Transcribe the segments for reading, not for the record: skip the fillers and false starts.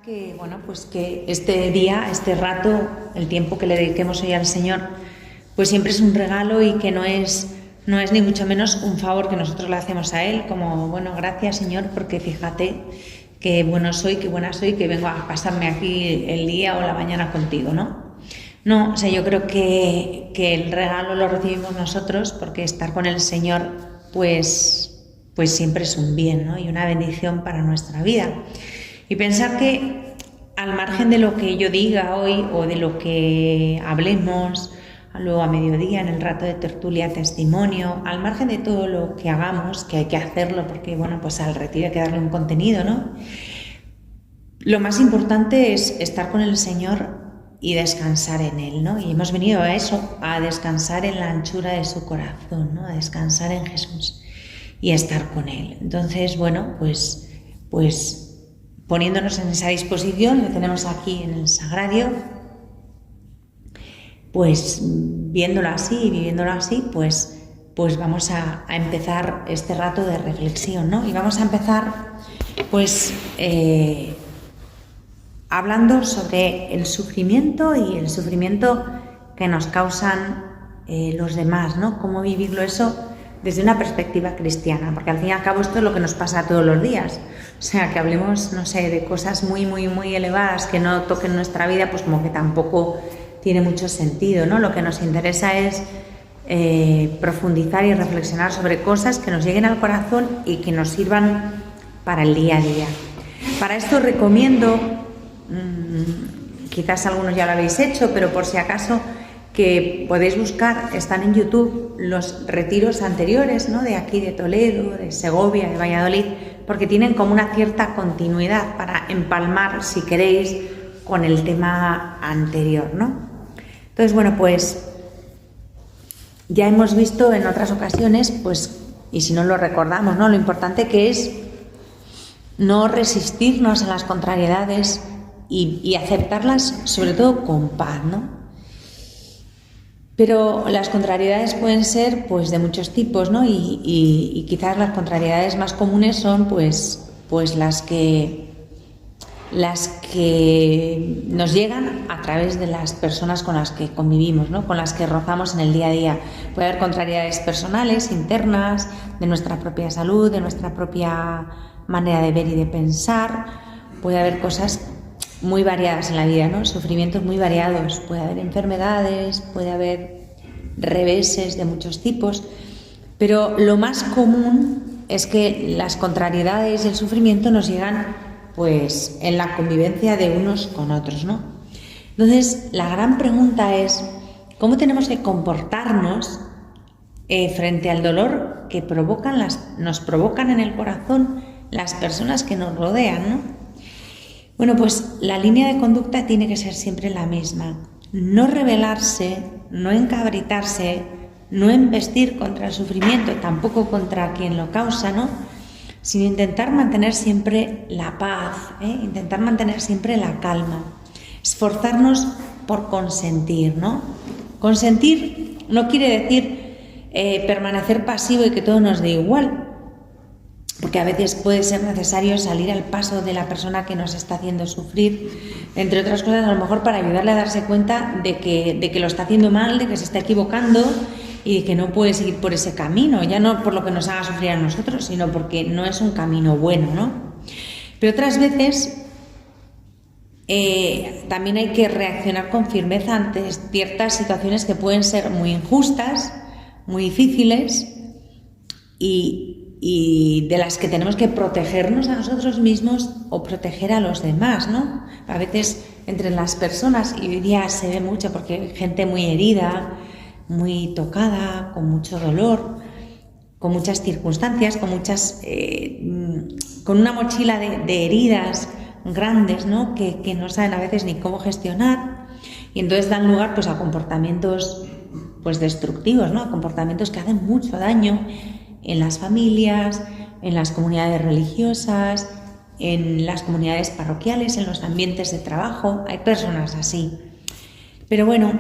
que, bueno, pues que este día, este rato, el tiempo que le dediquemos hoy al Señor, pues siempre es un regalo y que no es ni mucho menos un favor que nosotros le hacemos a Él, como, bueno, gracias Señor, porque fíjate qué bueno soy, qué buena soy, que vengo a pasarme aquí el día o la mañana contigo, ¿no? No, o sea, yo creo que el regalo lo recibimos nosotros porque estar con el Señor, pues siempre es un bien, ¿no? Y una bendición para nuestra vida. Y pensar que al margen de lo que yo diga hoy o de lo que hablemos luego a mediodía en el rato de tertulia testimonio, al margen de todo lo que hagamos, que hay que hacerlo porque, bueno, pues al retiro hay que darle un contenido, ¿no? Lo más importante es estar con el Señor y descansar en Él, ¿no? Y hemos venido a eso, a descansar en la anchura de su corazón, ¿no? A descansar en Jesús y a estar con Él. Entonces, bueno, pues poniéndonos en esa disposición, le tenemos aquí en el sagrario, pues viéndolo así y viviéndolo así, pues vamos a empezar este rato de reflexión, ¿no? Y vamos a empezar, pues, hablando sobre el sufrimiento y el sufrimiento que nos causan los demás, ¿no? Cómo vivirlo eso desde una perspectiva cristiana, porque al fin y al cabo esto es lo que nos pasa todos los días. O sea, que hablemos, no sé, de cosas muy elevadas que no toquen nuestra vida, pues como que tampoco tiene mucho sentido, ¿no? Lo que nos interesa es profundizar y reflexionar sobre cosas que nos lleguen al corazón y que nos sirvan para el día a día. Para esto recomiendo, quizás algunos ya lo habéis hecho, pero por si acaso, que podéis buscar, están en YouTube los retiros anteriores, ¿no? De aquí de Toledo, de Segovia, de Valladolid, porque tienen como una cierta continuidad para empalmar, si queréis, con el tema anterior, ¿no? Entonces, bueno, pues ya hemos visto en otras ocasiones, pues, y si no lo recordamos, ¿no? Lo importante que es no resistirnos a las contrariedades y aceptarlas, sobre todo con paz, ¿no? Pero las contrariedades pueden ser, pues, de muchos tipos, ¿no? Y quizás las contrariedades más comunes son, pues las que nos llegan a través de las personas con las que convivimos, ¿no? Con las que rozamos en el día a día. Puede haber contrariedades personales, internas, de nuestra propia salud, de nuestra propia manera de ver y de pensar. Puede haber cosas muy variadas en la vida, ¿no? Sufrimientos muy variados. Puede haber enfermedades, puede haber reveses de muchos tipos, pero lo más común es que las contrariedades y el sufrimiento nos llegan, pues, en la convivencia de unos con otros, ¿no? Entonces, la gran pregunta es, ¿cómo tenemos que comportarnos frente al dolor que nos provocan en el corazón las personas que nos rodean, ¿no? Bueno, pues la línea de conducta tiene que ser siempre la misma. No rebelarse, no encabritarse, no embestir contra el sufrimiento, tampoco contra quien lo causa, ¿no? Sino intentar mantener siempre la paz, intentar mantener siempre la calma. Esforzarnos por consentir, ¿no? Consentir no quiere decir permanecer pasivo y que todo nos dé igual, porque a veces puede ser necesario salir al paso de la persona que nos está haciendo sufrir, entre otras cosas, a lo mejor para ayudarle a darse cuenta de que lo está haciendo mal, de que se está equivocando y de que no puede seguir por ese camino, ya no por lo que nos haga sufrir a nosotros, sino porque no es un camino bueno, ¿no? Pero otras veces también hay que reaccionar con firmeza ante ciertas situaciones que pueden ser muy injustas, muy difíciles y de las que tenemos que protegernos a nosotros mismos o proteger a los demás, ¿no? A veces entre las personas, y hoy día se ve mucho porque hay gente muy herida, muy tocada, con mucho dolor, con muchas circunstancias, con una mochila de heridas grandes, ¿no? Que no saben a veces ni cómo gestionar, y entonces dan lugar, pues, a comportamientos, pues, destructivos, ¿no? A comportamientos que hacen mucho daño en las familias, en las comunidades religiosas, en las comunidades parroquiales, en los ambientes de trabajo. Hay personas así. Pero bueno,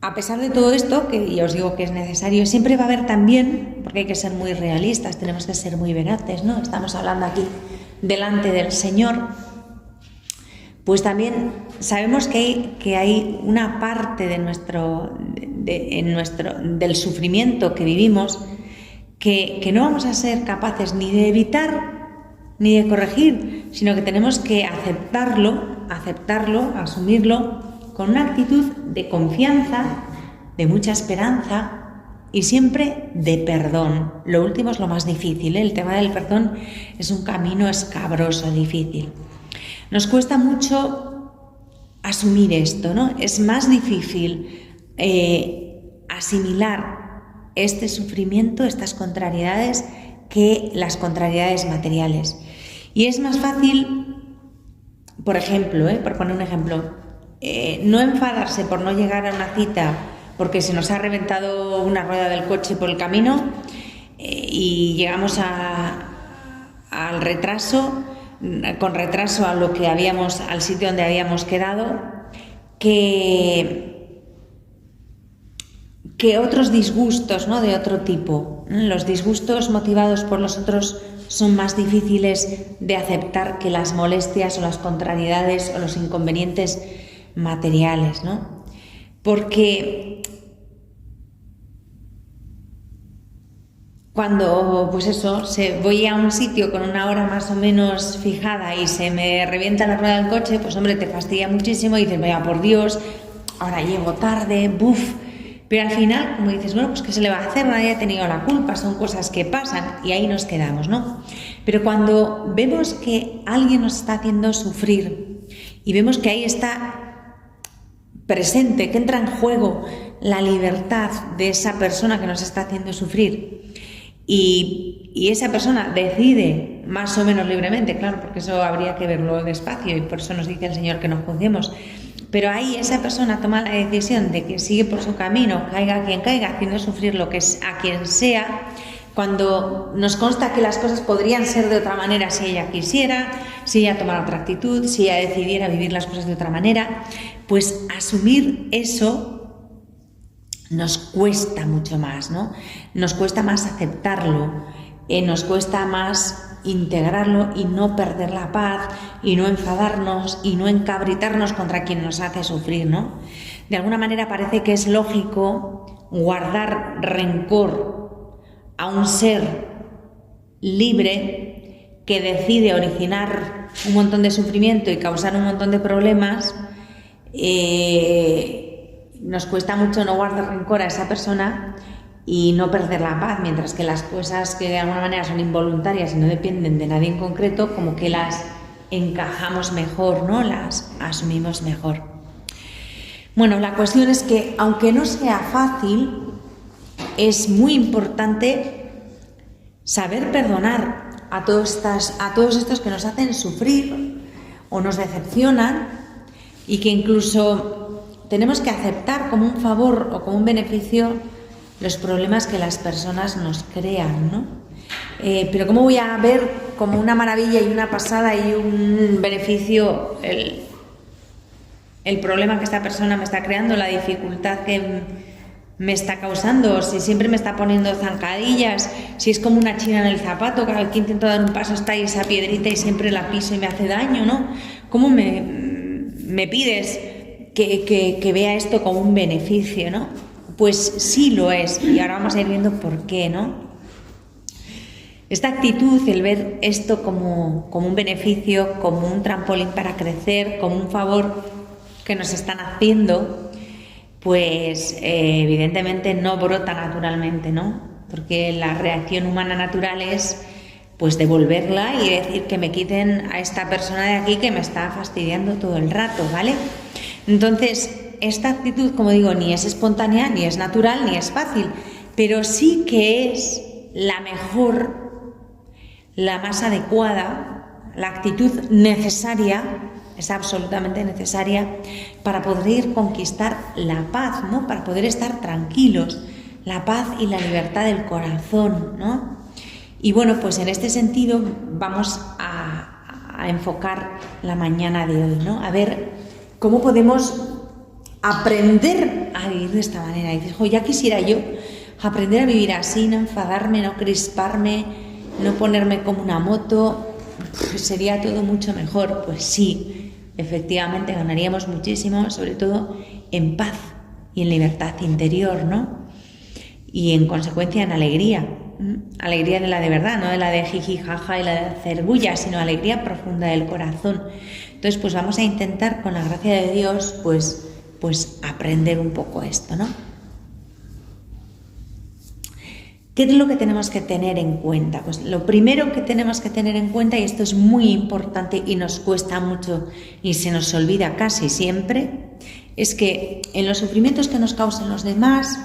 a pesar de todo esto, que ya os digo que es necesario, siempre va a haber también, porque hay que ser muy realistas, tenemos que ser muy veraces, ¿no? Estamos hablando aquí delante del Señor, pues también sabemos que hay una parte del sufrimiento que vivimos que no vamos a ser capaces ni de evitar ni de corregir, sino que tenemos que aceptarlo, asumirlo con una actitud de confianza, de mucha esperanza y siempre de perdón. Lo último es lo más difícil, ¿eh? El tema del perdón es un camino escabroso, difícil. Nos cuesta mucho asumir esto, ¿no? Es más difícil asimilar este sufrimiento, estas contrariedades, que las contrariedades materiales. Y es más fácil, por ejemplo, por poner un ejemplo, no enfadarse por no llegar a una cita porque se nos ha reventado una rueda del coche por el camino y llegamos al retraso, con retraso a lo que al sitio donde habíamos quedado, que otros disgustos, ¿no?, de otro tipo. Los disgustos motivados por los otros son más difíciles de aceptar que las molestias o las contrariedades o los inconvenientes materiales, ¿no? Porque cuando, voy a un sitio con una hora más o menos fijada y se me revienta la rueda del coche, pues hombre, te fastidia muchísimo y dices, vaya por Dios, ahora llego tarde, buf. Pero al final, como dices, bueno, pues ¿qué se le va a hacer? Nadie ha tenido la culpa, son cosas que pasan y ahí nos quedamos, ¿no? Pero cuando vemos que alguien nos está haciendo sufrir y vemos que ahí está presente, que entra en juego la libertad de esa persona que nos está haciendo sufrir, y esa persona decide más o menos libremente, claro, porque eso habría que verlo despacio y por eso nos dice el Señor que no juzguemos, pero ahí esa persona toma la decisión de que sigue por su camino, caiga quien caiga, haciendo sufrir lo que es a quien sea, cuando nos consta que las cosas podrían ser de otra manera si ella quisiera, si ella tomara otra actitud, si ella decidiera vivir las cosas de otra manera, pues asumir eso nos cuesta mucho más, ¿no? Nos cuesta más aceptarlo, nos cuesta más integrarlo y no perder la paz y no enfadarnos y no encabritarnos contra quien nos hace sufrir, ¿no? De alguna manera parece que es lógico guardar rencor a un ser libre que decide originar un montón de sufrimiento y causar un montón de problemas. Nos cuesta mucho no guardar rencor a esa persona y no perder la paz, mientras que las cosas que de alguna manera son involuntarias y no dependen de nadie en concreto, como que las encajamos mejor, ¿no? Las asumimos mejor. Bueno, la cuestión es que, aunque no sea fácil, es muy importante saber perdonar a todos estos que nos hacen sufrir o nos decepcionan y que incluso tenemos que aceptar como un favor o como un beneficio los problemas que las personas nos crean, ¿no? Pero ¿cómo voy a ver como una maravilla y una pasada y un beneficio el problema que esta persona me está creando, la dificultad que me está causando, si siempre me está poniendo zancadillas, si es como una china en el zapato, cada vez que intento dar un paso está ahí esa piedrita y siempre la piso y me hace daño, ¿no? ¿Cómo me pides que vea esto como un beneficio, ¿no? Pues sí lo es, y ahora vamos a ir viendo por qué, ¿no? Esta actitud, el ver esto como un beneficio, como un trampolín para crecer, como un favor que nos están haciendo, pues evidentemente no brota naturalmente, ¿no? Porque la reacción humana natural es pues devolverla y decir que me quiten a esta persona de aquí que me está fastidiando todo el rato, ¿vale? Entonces, esta actitud, como digo, ni es espontánea, ni es natural, ni es fácil, pero sí que es la mejor, la más adecuada, la actitud necesaria, es absolutamente necesaria para poder conquistar la paz, ¿no? Para poder estar tranquilos, la paz y la libertad del corazón, ¿no? Y bueno, pues en este sentido vamos a enfocar la mañana de hoy, ¿no? A ver cómo podemos aprender a vivir de esta manera. Y dices, ya quisiera yo aprender a vivir así, no enfadarme, no crisparme, no ponerme como una moto, pues sería todo mucho mejor. Pues sí, efectivamente ganaríamos muchísimo, sobre todo en paz y en libertad interior, ¿no? Y en consecuencia en alegría. Alegría de la de verdad, no de la de jiji, jaja y la de hacer bulla, sino alegría profunda del corazón. Entonces, pues vamos a intentar, con la gracia de Dios, pues aprender un poco esto, ¿no? ¿Qué es lo que tenemos que tener en cuenta? Pues lo primero que tenemos que tener en cuenta, y esto es muy importante y nos cuesta mucho y se nos olvida casi siempre, es que en los sufrimientos que nos causan los demás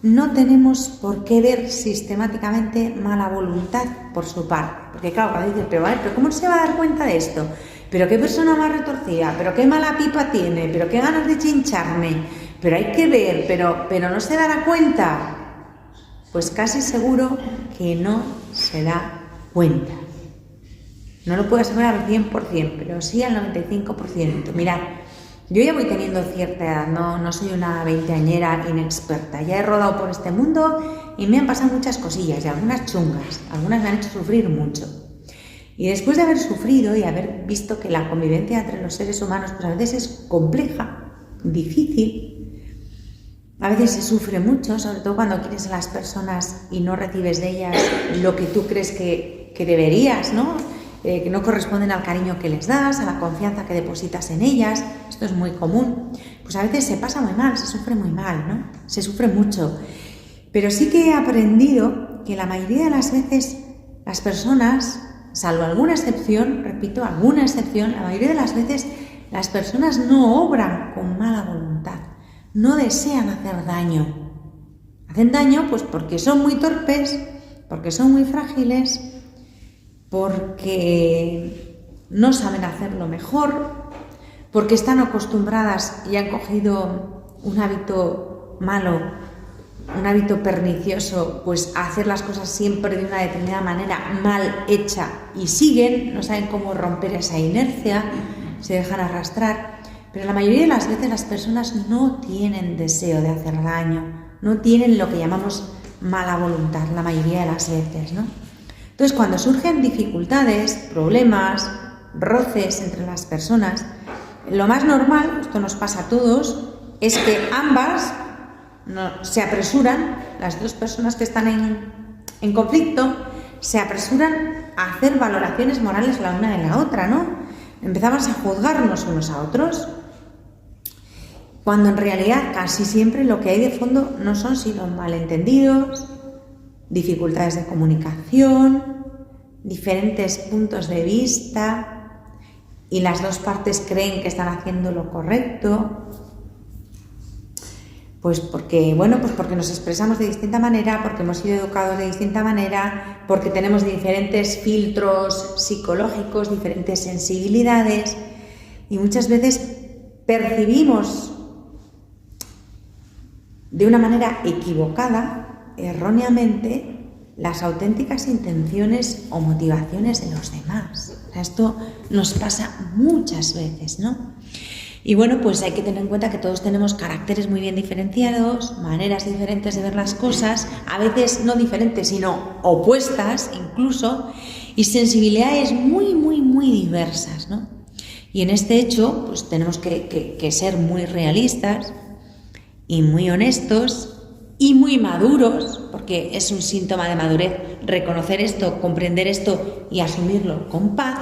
no tenemos por qué ver sistemáticamente mala voluntad por su parte. Porque claro, cuando dices, pero ¿cómo se va a dar cuenta de esto? ¿Pero qué persona más retorcida? ¿Pero qué mala pipa tiene? ¿Pero qué ganas de chincharme? Pero hay que ver, pero no se dará cuenta. Pues casi seguro que no se da cuenta. No lo puedo asegurar al 100%, pero sí al 95%. Mirad, yo ya voy teniendo cierta edad, no soy una veinteañera inexperta. Ya he rodado por este mundo y me han pasado muchas cosillas, y algunas chungas, algunas me han hecho sufrir mucho. Y después de haber sufrido y haber visto que la convivencia entre los seres humanos pues a veces es compleja, difícil, a veces se sufre mucho, sobre todo cuando quieres a las personas y no recibes de ellas lo que tú crees que deberías, ¿no? Que no corresponden al cariño que les das, a la confianza que depositas en ellas. Esto es muy común. Pues a veces se pasa muy mal, se sufre muy mal, ¿no? Se sufre mucho. Pero sí que he aprendido que la mayoría de las veces las personas, salvo alguna excepción, repito, alguna excepción, la mayoría de las veces las personas no obran con mala voluntad. No desean hacer daño. Hacen daño pues porque son muy torpes, porque son muy frágiles, porque no saben hacerlo mejor, porque están acostumbradas y han cogido un hábito malo, un hábito pernicioso, pues a hacer las cosas siempre de una determinada manera mal hecha y siguen, no saben cómo romper esa inercia, se dejan arrastrar. Pero la mayoría de las veces las personas no tienen deseo de hacer daño, no tienen lo que llamamos mala voluntad, la mayoría de las veces, ¿no? Entonces, cuando surgen dificultades, problemas, roces entre las personas, lo más normal, esto nos pasa a todos, es que ambas se apresuran, las dos personas que están en conflicto, se apresuran a hacer valoraciones morales la una de la otra, ¿no? Empezamos a juzgarnos unos a otros, cuando en realidad casi siempre lo que hay de fondo no son sino malentendidos, dificultades de comunicación, diferentes puntos de vista, y las dos partes creen que están haciendo lo correcto, pues porque nos expresamos de distinta manera, porque hemos sido educados de distinta manera, porque tenemos diferentes filtros psicológicos, diferentes sensibilidades, y muchas veces percibimos de una manera equivocada, erróneamente, las auténticas intenciones o motivaciones de los demás. O sea, esto nos pasa muchas veces, ¿no? Y bueno, pues hay que tener en cuenta que todos tenemos caracteres muy bien diferenciados, maneras diferentes de ver las cosas, a veces no diferentes, sino opuestas incluso, y sensibilidades muy, muy, muy diversas, ¿no? Y en este hecho, pues tenemos que ser muy realistas y muy honestos y muy maduros, porque es un síntoma de madurez reconocer esto, comprender esto y asumirlo con paz,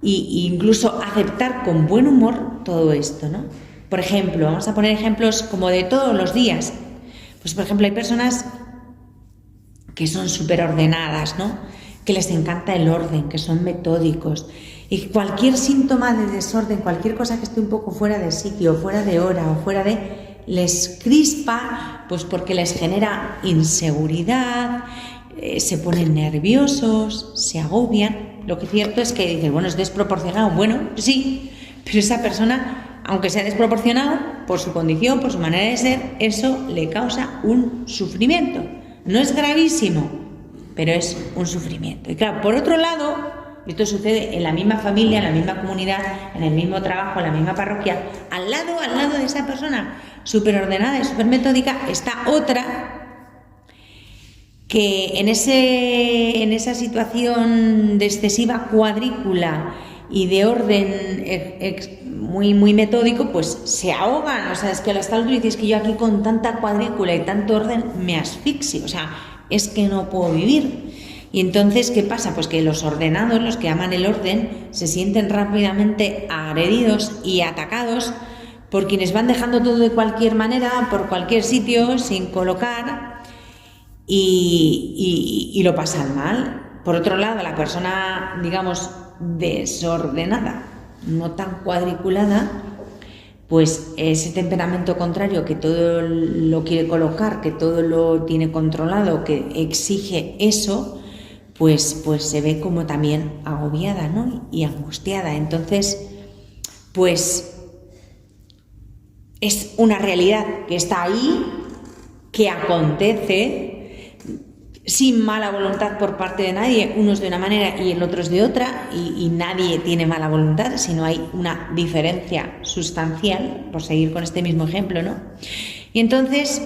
e incluso aceptar con buen humor todo esto, ¿no? Por ejemplo, vamos a poner ejemplos como de todos los días. Pues por ejemplo, hay personas que son súper ordenadas, ¿no? Que les encanta el orden, que son metódicos. Y cualquier síntoma de desorden, cualquier cosa que esté un poco fuera de sitio, fuera de hora o fuera de... les crispa, pues porque les genera inseguridad, se ponen nerviosos, se agobian. Lo que es cierto es que dices, bueno, es desproporcionado. Bueno, sí, pero esa persona, aunque sea desproporcionado, por su condición, por su manera de ser, eso le causa un sufrimiento. No es gravísimo, pero es un sufrimiento. Y claro, por otro lado, esto sucede en la misma familia, en la misma comunidad, en el mismo trabajo, en la misma parroquia. Al lado de esa persona súper ordenada y súper metódica está otra que en esa situación de excesiva cuadrícula y de orden muy, muy metódico, pues se ahogan. O sea, es que hasta el otro dice, es que yo aquí con tanta cuadrícula y tanto orden me asfixio, o sea, es que no puedo vivir. Y entonces, ¿qué pasa? Pues que los ordenados, los que aman el orden, se sienten rápidamente agredidos y atacados por quienes van dejando todo de cualquier manera, por cualquier sitio, sin colocar, y lo pasan mal. Por otro lado, la persona, digamos, desordenada, no tan cuadriculada, pues ese temperamento contrario que todo lo quiere colocar, que todo lo tiene controlado, que exige eso, pues se ve como también agobiada, ¿no? Y angustiada. Entonces, pues es una realidad que está ahí, que acontece sin mala voluntad por parte de nadie, unos de una manera y el otro es de otra, y nadie tiene mala voluntad, sino hay una diferencia sustancial, por seguir con este mismo ejemplo, ¿no? Y entonces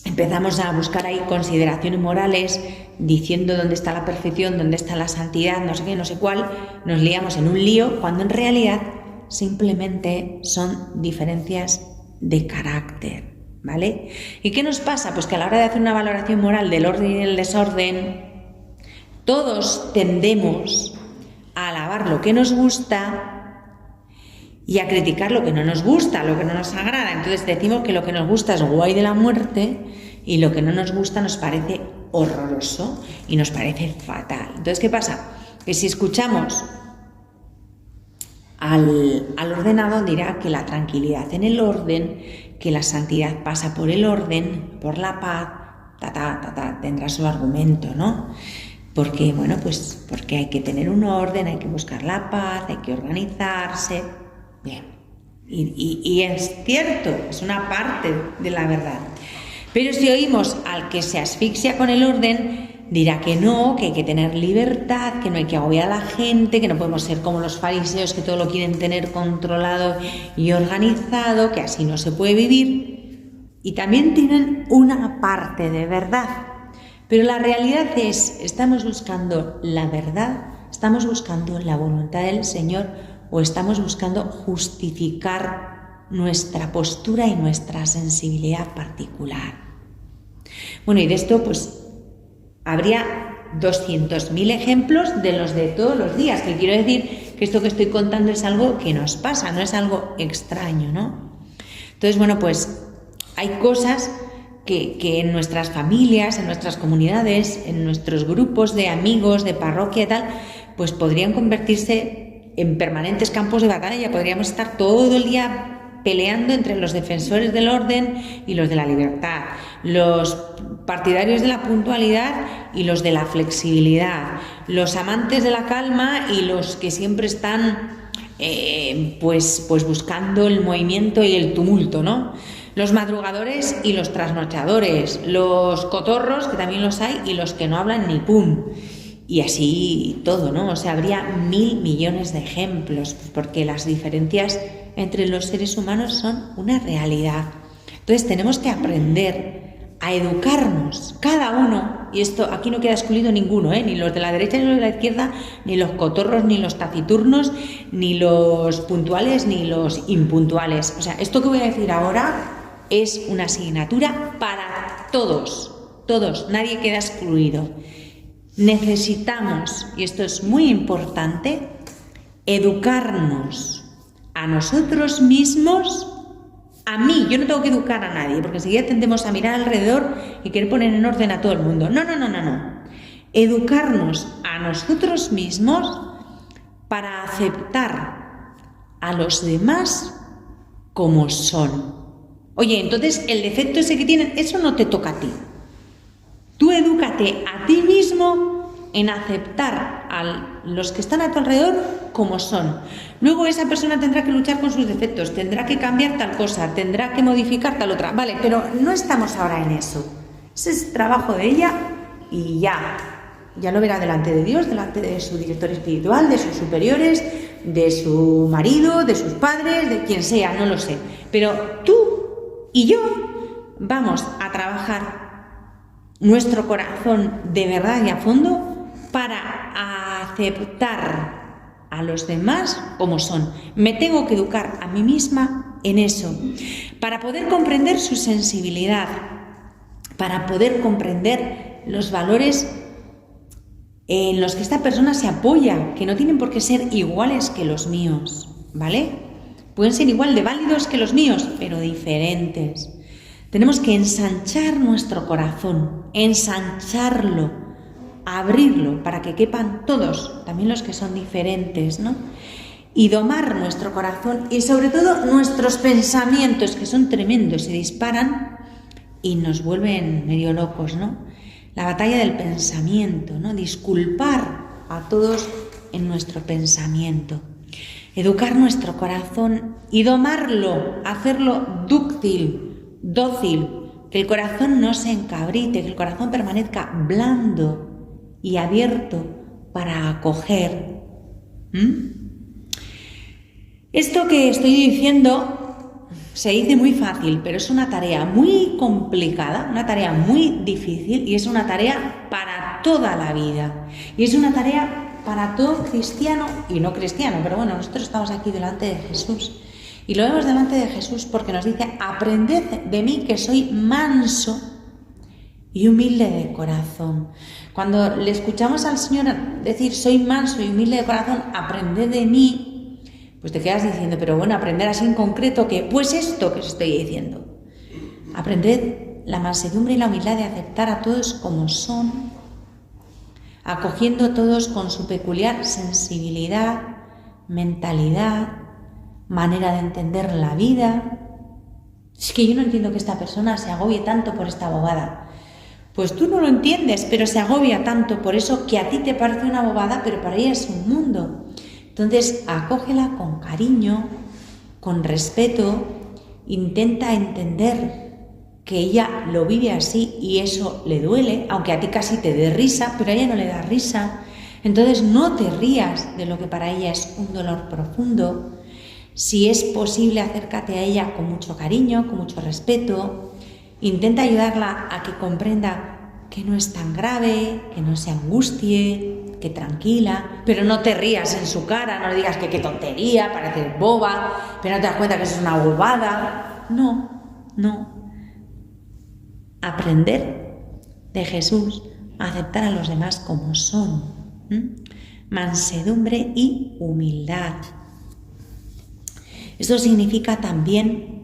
empezamos a buscar ahí consideraciones morales, diciendo dónde está la perfección, dónde está la santidad, no sé qué, no sé cuál, nos liamos en un lío, cuando en realidad simplemente son diferencias de carácter, ¿vale? ¿Y qué nos pasa? Pues que a la hora de hacer una valoración moral del orden y del desorden, todos tendemos a alabar lo que nos gusta y a criticar lo que no nos gusta, lo que no nos agrada. Entonces decimos que lo que nos gusta es guay de la muerte y lo que no nos gusta nos parece horroroso y nos parece fatal. Entonces, ¿qué pasa? Que si escuchamos al ordenado, dirá que la tranquilidad en el orden, que la santidad pasa por el orden, por la paz, tendrá su argumento, ¿no? Porque, bueno, pues porque hay que tener un orden, hay que buscar la paz, hay que organizarse. Bien, y es cierto, es una parte de la verdad. Pero si oímos al que se asfixia con el orden, dirá que no, que hay que tener libertad, que no hay que agobiar a la gente, que no podemos ser como los fariseos que todo lo quieren tener controlado y organizado, que así no se puede vivir. Y también tienen una parte de verdad. Pero la realidad es, ¿estamos buscando la verdad? ¿Estamos buscando la voluntad del Señor? ¿O estamos buscando justificar nuestra postura y nuestra sensibilidad particular? Bueno, y de esto pues habría 200.000 ejemplos de los de todos los días, que quiero decir que esto que estoy contando es algo que nos pasa, no es algo extraño, ¿no? Entonces, bueno, pues hay cosas que en nuestras familias, en nuestras comunidades, en nuestros grupos de amigos, de parroquia y tal, pues podrían convertirse en permanentes campos de batalla. Podríamos estar todo el día peleando entre los defensores del orden y los de la libertad, los partidarios de la puntualidad y los de la flexibilidad, los amantes de la calma y los que siempre están pues buscando el movimiento y el tumulto, ¿no? Los madrugadores y los trasnochadores, los cotorros, que también los hay, y los que no hablan ni pum. Y así todo, ¿no? O sea, habría 1.000 millones de ejemplos, porque las diferencias entre los seres humanos son una realidad. Entonces tenemos que aprender a educarnos, cada uno, y esto aquí no queda excluido ninguno, ni los de la derecha ni los de la izquierda, ni los cotorros, ni los taciturnos, ni los puntuales, ni los impuntuales. O sea, esto que voy a decir ahora es una asignatura para todos, nadie queda excluido. Necesitamos, y esto es muy importante, educarnos a nosotros mismos, a mí. Yo no tengo que educar a nadie, porque enseguida tendemos a mirar alrededor y querer poner en orden a todo el mundo. No. Educarnos a nosotros mismos para aceptar a los demás como son. Oye, entonces el defecto ese que tienen, eso no te toca a ti. Tú edúcate a ti mismo en aceptar a los que están a tu alrededor como son. Luego esa persona tendrá que luchar con sus defectos, tendrá que cambiar tal cosa, tendrá que modificar tal otra. Vale, pero no estamos ahora en eso. Ese es trabajo de ella y ya lo verá delante de Dios, delante de su director espiritual, de sus superiores, de su marido, de sus padres, de quien sea, no lo sé. Pero tú y yo vamos a trabajar nuestro corazón de verdad y a fondo para aceptar a los demás como son. Me tengo que educar a mí misma en eso, para poder comprender su sensibilidad, para poder comprender los valores en los que esta persona se apoya, que no tienen por qué ser iguales que los míos, ¿vale? Pueden ser igual de válidos que los míos, pero diferentes. Tenemos que ensanchar nuestro corazón, ensancharlo, abrirlo para que quepan todos, también los que son diferentes, ¿no? Y domar nuestro corazón y sobre todo nuestros pensamientos, que son tremendos, se disparan y nos vuelven medio locos, ¿no? La batalla del pensamiento, ¿no? Disculpar a todos en nuestro pensamiento. Educar nuestro corazón y domarlo, hacerlo dócil, que el corazón no se encabrite, que el corazón permanezca blando y abierto para acoger. Esto que estoy diciendo se dice muy fácil, pero es una tarea muy complicada, una tarea muy difícil y es una tarea para toda la vida. Y es una tarea para todo cristiano y no cristiano, pero bueno, nosotros estamos aquí delante de Jesús. Y lo vemos delante de Jesús porque nos dice: aprended de mí que soy manso y humilde de corazón. Cuando le escuchamos al Señor decir soy manso y humilde de corazón, aprended de mí, pues te quedas diciendo, pero bueno, aprender así en concreto, ¿qué? Pues esto que os estoy diciendo. Aprended la mansedumbre y la humildad de aceptar a todos como son, acogiendo a todos con su peculiar sensibilidad, mentalidad, manera de entender la vida. Es que yo no entiendo que esta persona se agobie tanto por esta bobada. Pues tú no lo entiendes, pero se agobia tanto por eso que a ti te parece una bobada, pero para ella es un mundo. Entonces, acógela con cariño, con respeto, intenta entender que ella lo vive así y eso le duele, aunque a ti casi te dé risa, pero a ella no le da risa. Entonces, no te rías de lo que para ella es un dolor profundo. Si es posible, acércate a ella con mucho cariño, con mucho respeto. Intenta ayudarla a que comprenda que no es tan grave, que no se angustie, que tranquila, pero no te rías en su cara, no le digas que qué tontería, pareces boba, pero no te das cuenta que eso es una bobada. No. Aprender de Jesús a aceptar a los demás como son. Mansedumbre y humildad. Esto significa también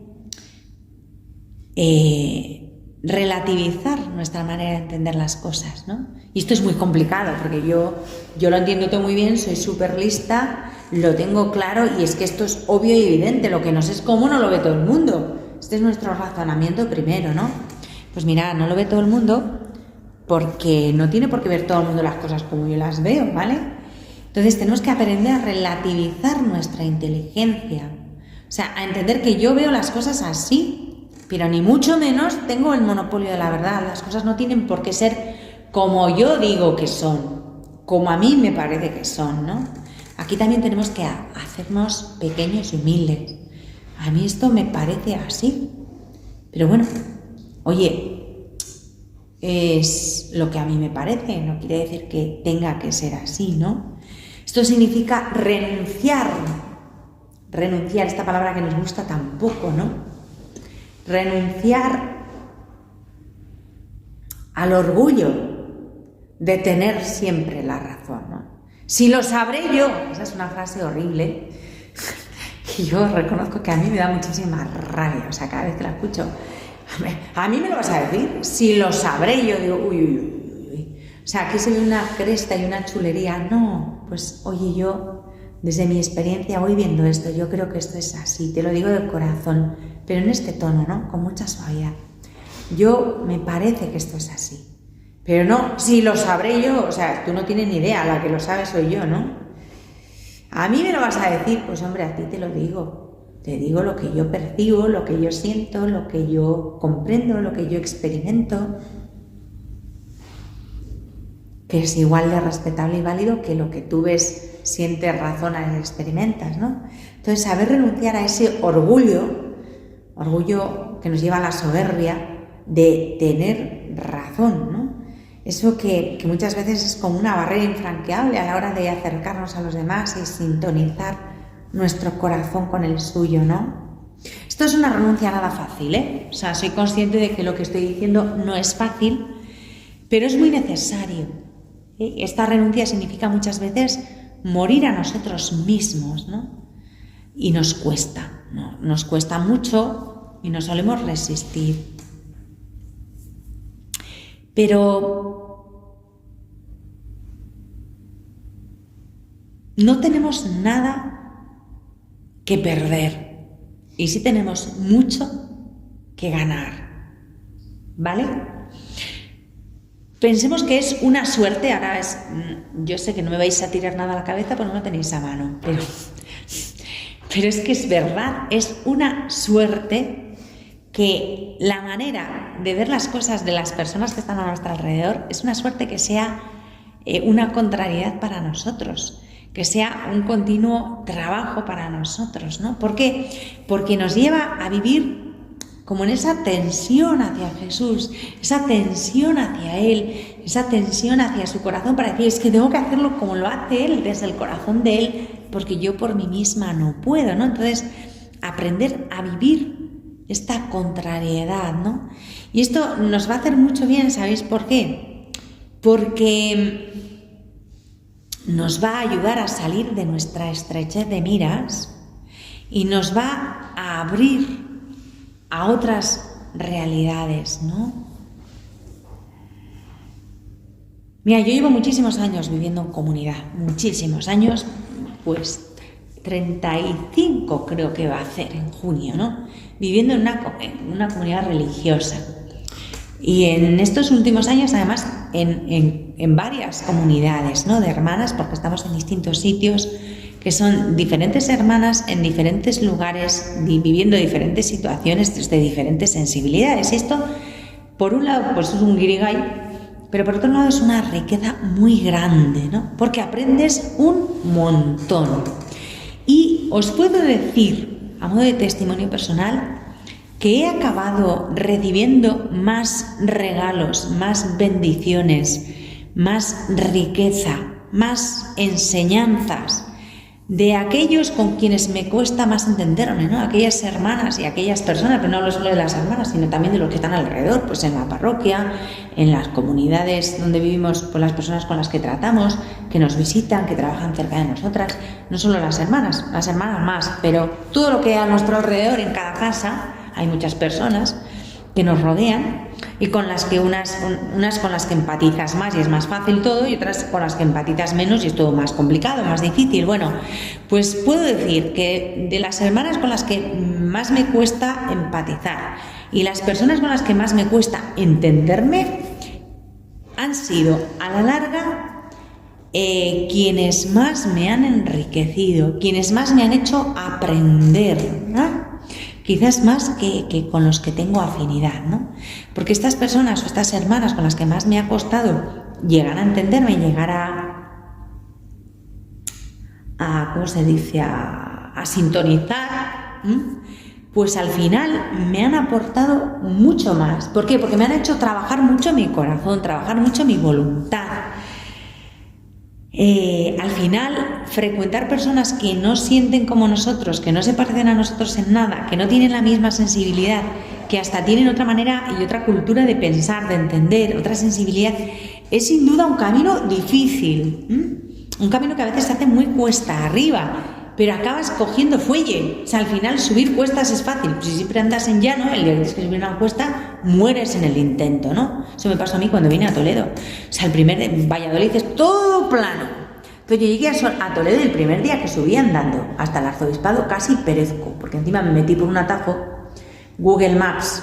relativizar nuestra manera de entender las cosas, ¿no? Y esto es muy complicado porque yo lo entiendo todo muy bien, soy súper lista, lo tengo claro y es que esto es obvio y evidente, lo que no sé es cómo no lo ve todo el mundo. Este es nuestro razonamiento primero, ¿no? Pues mira, no lo ve todo el mundo porque no tiene por qué ver todo el mundo las cosas como yo las veo, ¿vale? Entonces tenemos que aprender a relativizar nuestra inteligencia, o sea, a entender que yo veo las cosas así, pero ni mucho menos tengo el monopolio de la verdad. Las cosas no tienen por qué ser como yo digo que son, como a mí me parece que son, ¿no? Aquí también tenemos que hacernos pequeños y humildes. A mí esto me parece así, pero bueno, oye, es lo que a mí me parece, no quiere decir que tenga que ser así, ¿no? Esto significa renunciar, esta palabra que nos gusta tan poco, ¿no? Renunciar al orgullo de tener siempre la razón, ¿no? Si lo sabré yo, esa es una frase horrible que yo reconozco que a mí me da muchísima rabia, o sea, cada vez que la escucho, a mí me lo vas a decir, si lo sabré yo, digo, uy, o sea, aquí se ve una cresta y una chulería, no, pues oye, yo desde mi experiencia voy viendo esto, yo creo que esto es así, te lo digo de corazón, pero en este tono, ¿no? Con mucha suavidad. Yo me parece que esto es así. Pero no, si lo sabré yo, o sea, tú no tienes ni idea, la que lo sabe soy yo, ¿no? A mí me lo vas a decir, pues hombre, a ti te lo digo. Te digo lo que yo percibo, lo que yo siento, lo que yo comprendo, lo que yo experimento, que es igual de respetable y válido que lo que tú ves, sientes, razonas y experimentas, ¿no? Entonces, saber renunciar a ese orgullo que nos lleva a la soberbia de tener razón, ¿no? Eso que muchas veces es como una barrera infranqueable a la hora de acercarnos a los demás y sintonizar nuestro corazón con el suyo, ¿no? Esto es una renuncia nada fácil, ¿eh? O sea, soy consciente de que lo que estoy diciendo no es fácil, pero es muy necesario, ¿eh? Esta renuncia significa muchas veces morir a nosotros mismos, ¿no? Y nos cuesta, ¿no? Nos cuesta mucho y nos solemos resistir. Pero no tenemos nada que perder y sí tenemos mucho que ganar, ¿vale? Pensemos que es una suerte, ahora yo sé que no me vais a tirar nada a la cabeza porque no lo tenéis a mano, pero es que es verdad, es una suerte que la manera de ver las cosas de las personas que están a nuestro alrededor es una suerte que sea una contrariedad para nosotros, que sea un continuo trabajo para nosotros, ¿no? ¿Por qué? Porque nos lleva a vivir como en esa tensión hacia Jesús, esa tensión hacia Él, esa tensión hacia su corazón para decir, es que tengo que hacerlo como lo hace Él, desde el corazón de Él, porque yo por mí misma no puedo, ¿no? Entonces, aprender a vivir esta contrariedad, ¿no? Y esto nos va a hacer mucho bien, ¿sabéis por qué? Porque nos va a ayudar a salir de nuestra estrechez de miras y nos va a abrir a otras realidades, ¿no? Mira, yo llevo muchísimos años viviendo en comunidad, muchísimos años, pues 35 creo que va a hacer en junio, ¿no? Viviendo en una comunidad religiosa. Y en estos últimos años, además, en varias comunidades, ¿no? De hermanas, porque estamos en distintos sitios, que son diferentes hermanas en diferentes lugares, viviendo diferentes situaciones desde diferentes sensibilidades. Y esto, por un lado, pues es un guirigay, pero por otro lado es una riqueza muy grande, ¿no? Porque aprendes un montón. Y os puedo decir, a modo de testimonio personal, que he acabado recibiendo más regalos, más bendiciones, más riqueza, más enseñanzas de aquellos con quienes me cuesta más entenderme, ¿no? Aquellas hermanas y aquellas personas, pero no hablo solo de las hermanas, sino también de los que están alrededor, pues en la parroquia, en las comunidades donde vivimos, pues las personas con las que tratamos, que nos visitan, que trabajan cerca de nosotras, no solo las hermanas más, pero todo lo que hay a nuestro alrededor, en cada casa, hay muchas personas que nos rodean y con las que unas con las que empatizas más y es más fácil todo y otras con las que empatizas menos y es todo más complicado, más difícil. Bueno, pues puedo decir que de las hermanas con las que más me cuesta empatizar y las personas con las que más me cuesta entenderme han sido a la larga quienes más me han enriquecido, quienes más me han hecho aprender, ¿no? Quizás más que con los que tengo afinidad, ¿no? Porque estas personas o estas hermanas con las que más me ha costado llegar a entenderme, llegar a ¿cómo se dice?, a sintonizar, pues al final me han aportado mucho más. ¿Por qué? Porque me han hecho trabajar mucho mi corazón, trabajar mucho mi voluntad. Al final, frecuentar personas que no sienten como nosotros, que no se parecen a nosotros en nada, que no tienen la misma sensibilidad, que hasta tienen otra manera y otra cultura de pensar, de entender, otra sensibilidad, es sin duda un camino difícil, un camino que a veces se hace muy cuesta arriba, pero acabas cogiendo fuelle. O sea, al final subir cuestas es fácil, pues si siempre andas en llano, el día que tienes que subir una cuesta, mueres en el intento, ¿no? Eso me pasó a mí cuando vine a Toledo. O sea, el primer día en Valladolid es todo plano. Entonces yo llegué a Toledo el primer día que subí andando hasta el arzobispado casi perezco, porque encima me metí por un atajo. Google Maps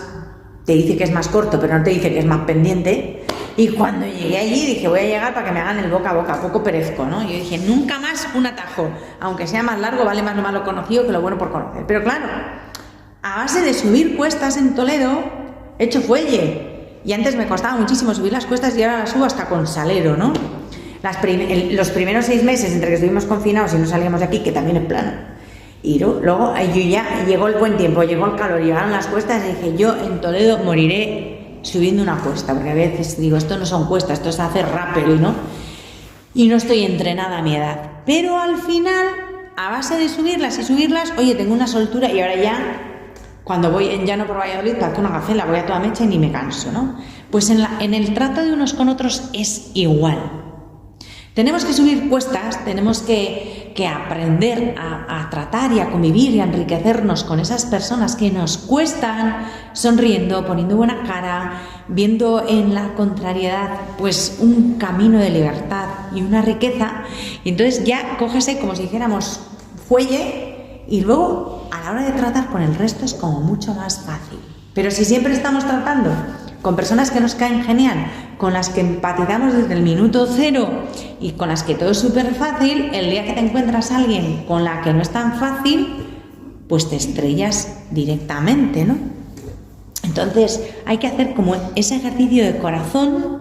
te dice que es más corto, pero no te dice que es más pendiente. Y cuando llegué allí dije, voy a llegar para que me hagan el boca a boca, poco perezco, ¿no? Yo dije, nunca más un atajo, aunque sea más largo, vale más lo malo conocido que lo bueno por conocer. Pero claro, a base de subir cuestas en Toledo, he hecho fuelle. Y antes me costaba muchísimo subir las cuestas y ahora las subo hasta con salero, ¿no? Los primeros 6 meses entre que estuvimos confinados y no salíamos de aquí, que también es plano. Y luego yo ya llegó el buen tiempo, llegó el calor, llegaron las cuestas y dije, yo en Toledo moriré subiendo una cuesta, porque a veces digo, esto no son cuestas, esto es hacer rappel, ¿no? Y no estoy entrenada a mi edad. Pero al final, a base de subirlas y subirlas, oye, tengo una soltura y ahora ya, cuando voy en Llano por Valladolid, para una gacela, voy a toda mecha y ni me canso, ¿no? Pues en el trato de unos con otros es igual. Tenemos que subir cuestas, tenemos que aprender a tratar y a convivir y a enriquecernos con esas personas que nos cuestan, sonriendo, poniendo buena cara, viendo en la contrariedad pues un camino de libertad y una riqueza. Y entonces ya cógese como si dijéramos fuelle y luego a la hora de tratar con el resto es como mucho más fácil. Pero si siempre estamos tratando con personas que nos caen genial, con las que empatizamos desde el minuto cero y con las que todo es súper fácil, el día que te encuentras a alguien con la que no es tan fácil, pues te estrellas directamente, ¿no? Entonces hay que hacer como ese ejercicio de corazón,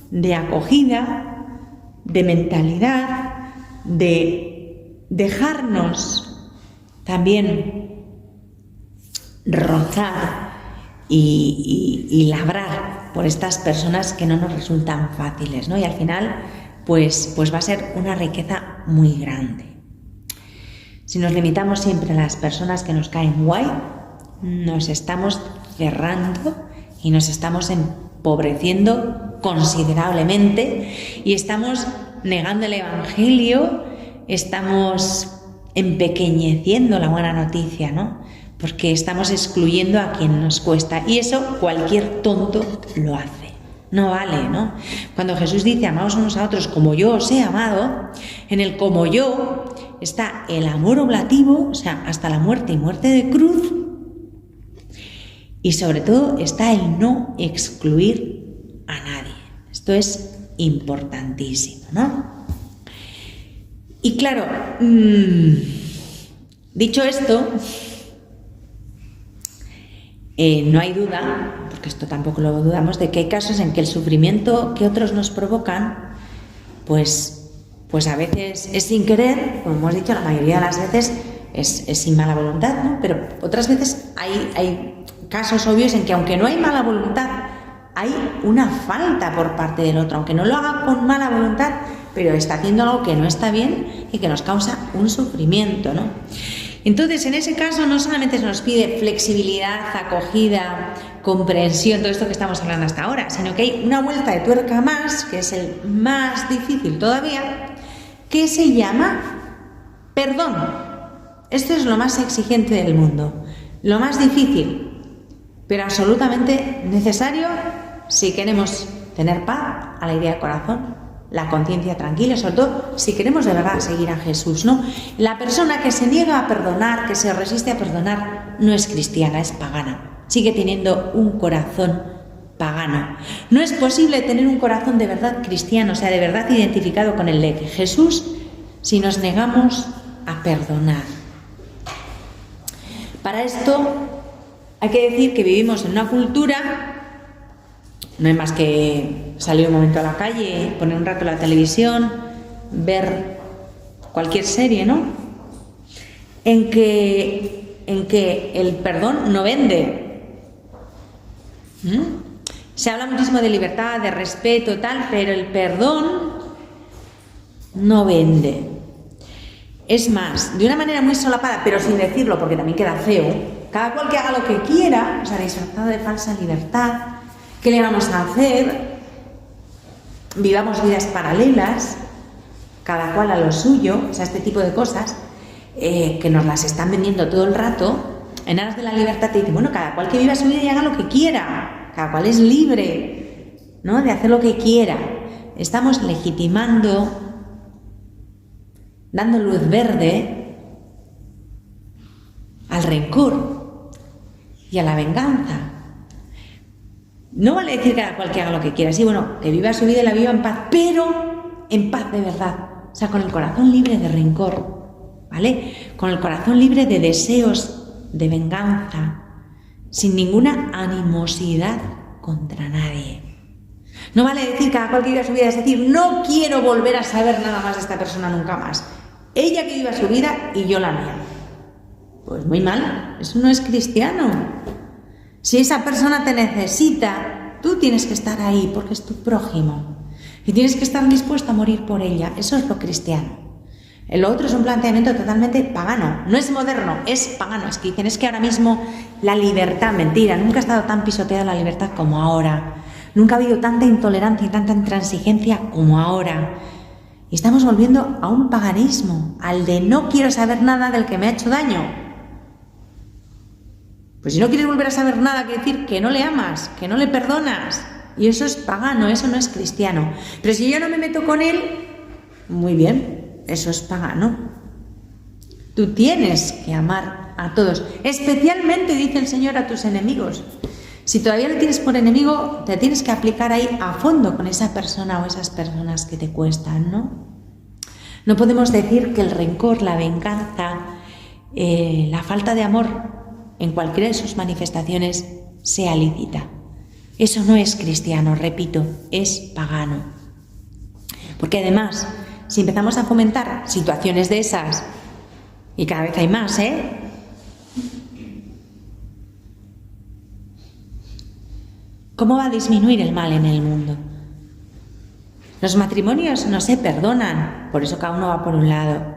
de acogida, de mentalidad, de dejarnos también rozar y labrar por estas personas que no nos resultan fáciles, ¿no? Y al final, pues va a ser una riqueza muy grande. Si nos limitamos siempre a las personas que nos caen guay, nos estamos cerrando y nos estamos empobreciendo considerablemente y estamos negando el Evangelio, estamos empequeñeciendo la buena noticia, ¿no? Porque estamos excluyendo a quien nos cuesta y eso cualquier tonto lo hace, no vale, ¿no? Cuando Jesús dice amaos unos a otros como yo os he amado, en el como yo está el amor oblativo, o sea, hasta la muerte y muerte de cruz, y sobre todo está el no excluir a nadie. Esto es importantísimo, ¿no? Y claro, dicho esto, no hay duda, porque esto tampoco lo dudamos, de que hay casos en que el sufrimiento que otros nos provocan, pues a veces es sin querer, como hemos dicho, la mayoría de las veces es sin mala voluntad, ¿no? Pero otras veces hay casos obvios en que aunque no hay mala voluntad, hay una falta por parte del otro, aunque no lo haga con mala voluntad, pero está haciendo algo que no está bien y que nos causa un sufrimiento, ¿no? Entonces, en ese caso no solamente se nos pide flexibilidad, acogida, comprensión, todo esto que estamos hablando hasta ahora, sino que hay una vuelta de tuerca más, que es el más difícil todavía, que se llama perdón. Esto es lo más exigente del mundo, lo más difícil, pero absolutamente necesario si queremos tener paz, alegría de corazón, la conciencia tranquila, sobre todo si queremos de verdad seguir a Jesús, ¿no? La persona que se niega a perdonar, que se resiste a perdonar, no es cristiana, es pagana. Sigue teniendo un corazón pagano. No es posible tener un corazón de verdad cristiano, o sea, de verdad identificado con el de Jesús, si nos negamos a perdonar. Para esto hay que decir que vivimos en una cultura. No hay más que salir un momento a la calle, poner un rato la televisión, ver cualquier serie, ¿no? En que el perdón no vende. Se habla muchísimo de libertad, de respeto, tal, pero el perdón no vende. Es más, de una manera muy solapada, pero sin decirlo, porque también queda feo, cada cual que haga lo que quiera, o sea, disfrazado de falsa libertad. ¿Qué le vamos a hacer? Vivamos vidas paralelas, cada cual a lo suyo, o sea, este tipo de cosas que nos las están vendiendo todo el rato. En aras de la libertad te dicen, bueno, cada cual que viva su vida y haga lo que quiera, cada cual es libre, ¿no?, de hacer lo que quiera. Estamos legitimando, dando luz verde al rencor y a la venganza. No vale decir cada cual que haga lo que quiera, sí, bueno, que viva su vida y la viva en paz, pero en paz de verdad, o sea, con el corazón libre de rencor, ¿vale? Con el corazón libre de deseos de venganza, sin ninguna animosidad contra nadie. No vale decir cada cual que viva su vida, es decir, no quiero volver a saber nada más de esta persona nunca más. Ella que viva su vida y yo la mía. Pues muy mal, eso no es cristiano. Si esa persona te necesita, Tú tienes que estar ahí porque es tu prójimo y tienes que estar dispuesto a morir por ella. Eso es lo cristiano. El otro es un planteamiento totalmente pagano. No es moderno, es pagano. Es que dicen, es que ahora mismo la libertad, mentira, nunca ha estado tan pisoteada la libertad como ahora. Nunca ha habido tanta intolerancia y tanta intransigencia como ahora. Y estamos volviendo a un paganismo, al de no quiero saber nada del que me ha hecho daño. Pues si no quieres volver a saber nada, quiere decir que no le amas, que no le perdonas. Y eso es pagano, eso no es cristiano. Pero si yo no me meto con él, muy bien, eso es pagano. Tú tienes que amar a todos, especialmente, dice el Señor, a tus enemigos. Si todavía le tienes por enemigo, te tienes que aplicar ahí a fondo con esa persona o esas personas que te cuestan, ¿no? No podemos decir que el rencor, la venganza, la falta de amor en cualquiera de sus manifestaciones sea lícita. Eso no es cristiano, repito, es pagano. Porque además, si empezamos a fomentar situaciones de esas, y cada vez hay más, ¿cómo va a disminuir el mal en el mundo? Los matrimonios no se perdonan, por eso cada uno va por un lado.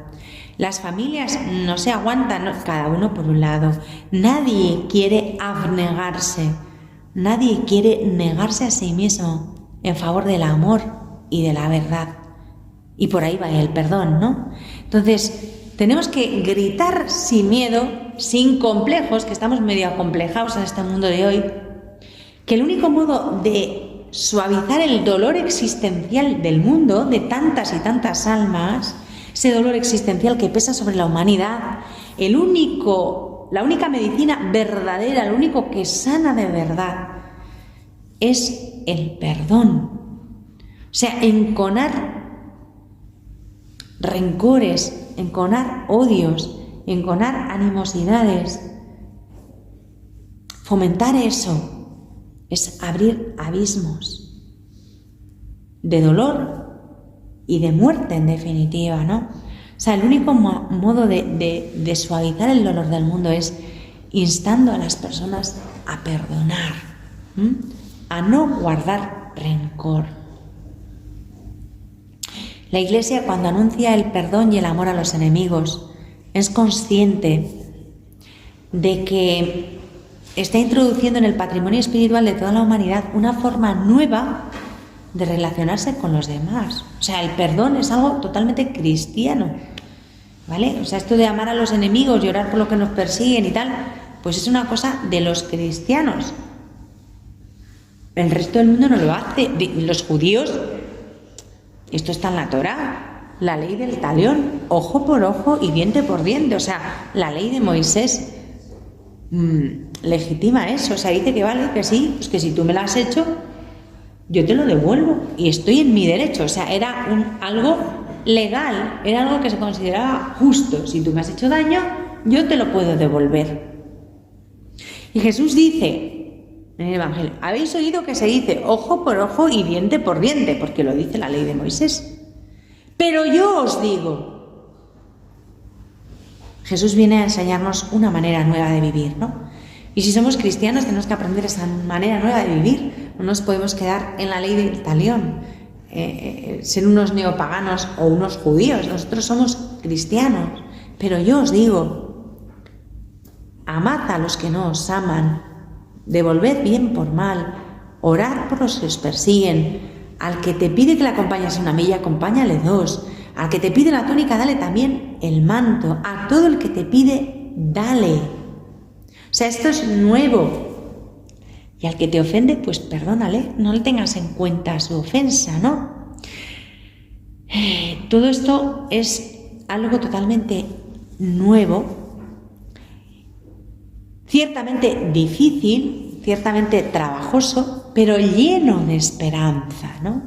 Las familias no se aguantan, cada uno por un lado. Nadie quiere abnegarse, nadie quiere negarse a sí mismo en favor del amor y de la verdad. Y por ahí va el perdón, ¿no? Entonces, tenemos que gritar sin miedo, sin complejos, que estamos medio acomplejados en este mundo de hoy, que el único modo de suavizar el dolor existencial del mundo, de tantas y tantas almas, ese dolor existencial que pesa sobre la humanidad, la única medicina verdadera, lo único que sana de verdad, es el perdón. O sea, enconar rencores, enconar odios, enconar animosidades, fomentar eso, es abrir abismos de dolor y de muerte, en definitiva, ¿no? O sea, el único modo de suavizar el dolor del mundo es instando a las personas a perdonar, a no guardar rencor. La Iglesia, cuando anuncia el perdón y el amor a los enemigos, es consciente de que está introduciendo en el patrimonio espiritual de toda la humanidad una forma nueva de relacionarse con los demás. O sea, el perdón es algo totalmente cristiano, ¿vale? O sea, esto de amar a los enemigos, llorar por lo que nos persiguen y tal, pues es una cosa de los cristianos. El resto del mundo no lo hace. Los judíos, esto está en la Torá, la ley del talión, ojo por ojo y diente por diente. O sea, la ley de Moisés legitima eso. O sea, dice que vale, que sí, pues que si tú me lo has hecho, yo te lo devuelvo y estoy en mi derecho. O sea, era algo legal, era algo que se consideraba justo. Si tú me has hecho daño, yo te lo puedo devolver. Y Jesús dice en el Evangelio, habéis oído que se dice ojo por ojo y diente por diente, porque lo dice la ley de Moisés. Pero yo os digo, Jesús viene a enseñarnos una manera nueva de vivir, ¿no? Y si somos cristianos tenemos que aprender esa manera nueva de vivir. No nos podemos quedar en la ley del talión, ser unos neopaganos o unos judíos. Nosotros somos cristianos. Pero yo os digo, amad a los que no os aman, devolved bien por mal, orad por los que os persiguen. Al que te pide que le acompañes una milla, acompáñale 2. Al que te pide la túnica, dale también el manto. A todo el que te pide, dale. O sea, esto es nuevo. Y al que te ofende, pues perdónale, no le tengas en cuenta su ofensa, ¿no? Todo esto es algo totalmente nuevo, ciertamente difícil, ciertamente trabajoso, pero lleno de esperanza, ¿no?